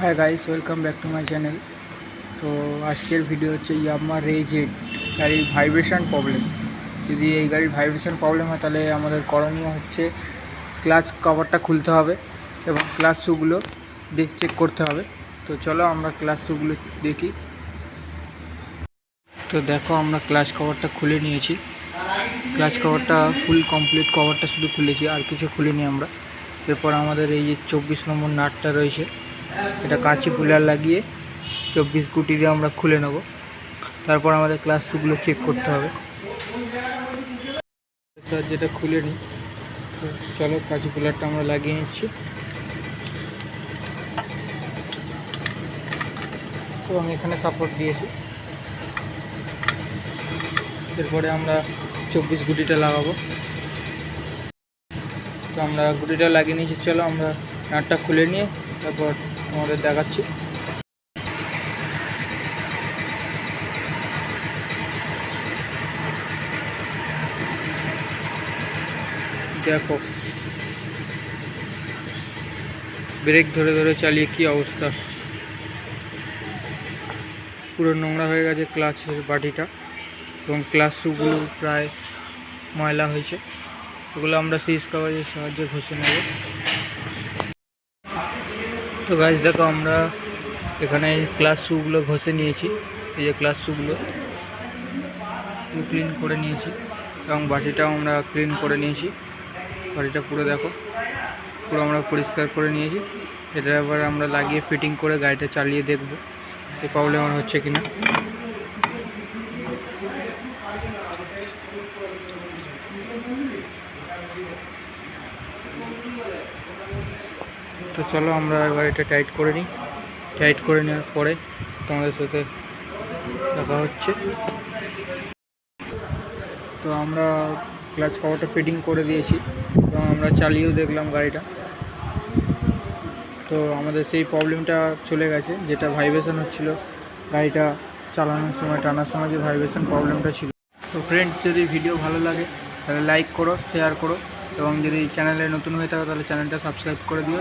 Hi guys, welcome back to my channel. तो आजकल video হচ্ছে ইয়ামাহা রেজ 8 গাড়ির ভাইব্রেশন প্রবলেম। যদি এই গাড়ির ভাইব্রেশন প্রবলেম হয় তাহলে আমাদের করণীয় হচ্ছে ক্লাচ কভারটা খুলতে হবে এবং ক্লাচ শুগুলো চেক করতে হবে। তো চলো আমরা ক্লাচ শুগুলো দেখি। তো দেখো আমরা ক্লাচ কভারটা খুলে নিয়েছি। ক্লাচ কভারটা ফুল কমপ্লিট, কভারটা শুধু খুলেছি, আর কিছু খুলিনি আমরা। এরপর আমাদের এই যে 24 নম্বর নাটটা রয়েছে, এটা কাঁচি ফুলার লাগিয়ে 24 গুটি দিয়ে আমরা খুলে নেব। তারপর আমাদের ক্লাচ শুগুলো চেক করতে হবে। যেটা খুলে নিই, তো চলো কাঁচি ফুলারটা আমরা লাগিয়ে নিচ্ছি এবং এখানে সাপোর্ট দিয়েছি। এরপরে আমরা 24 গুটিটা লাগাবো। তো আমরা গুটিটা লাগিয়ে নিয়েছি, চলো আমরা নাটটা খুলে নিয়ে তারপর আমাদের দেখাচ্ছি। দেখো ব্রেক ধরে ধরে চালিয়ে কি অবস্থা, পুরো নোংরা হয়ে গেছে ক্লাচের বাটিটা এবং ক্লাচ শুগুলো প্রায় ময়লা হয়েছে। ওগুলো আমরা সিজ কাভারের সাহায্যে ঘষে নেব। তো গাইস দেখো আমরা এখানে ক্লাচ শুগুলো ঘষে নিয়েছি। এই যে ক্লাচ শুগুলো ক্লিন করে নিয়েছি এবং বাটিটাও আমরা ক্লিন করে নিয়েছি। বাটিটা পুরো দেখো পুরো আমরা পরিষ্কার করে নিয়েছি। এটা এবার আমরা লাগিয়ে ফিটিং করে গাড়িটা চালিয়ে দেখব সেই প্রবলেম আর হচ্ছে কিনা। তো চলো আমরা এবার এটা টাইট করে নিই। টাইট করে নেওয়ার পরে তোমাদের সাথে দেখা হচ্ছে। তো আমরা ক্লাচ কভারটা ফিটিং করে দিয়েছি এবং আমরা চালিয়েও দেখলাম গাড়িটা। তো আমাদের সেই প্রবলেমটা চলে গেছে, যেটা ভাইব্রেশন হচ্ছিল গাড়িটা চালানোর সময়, টানার সময় যে ভাইব্রেশন প্রবলেমটা ছিল। তো ফ্রেন্ডস, যদি ভিডিও ভালো লাগে তাহলে লাইক করো, শেয়ার করো এবং যদি চ্যানেলে নতুন হয়ে থাকো তাহলে চ্যানেলটা সাবস্ক্রাইব করে দিও।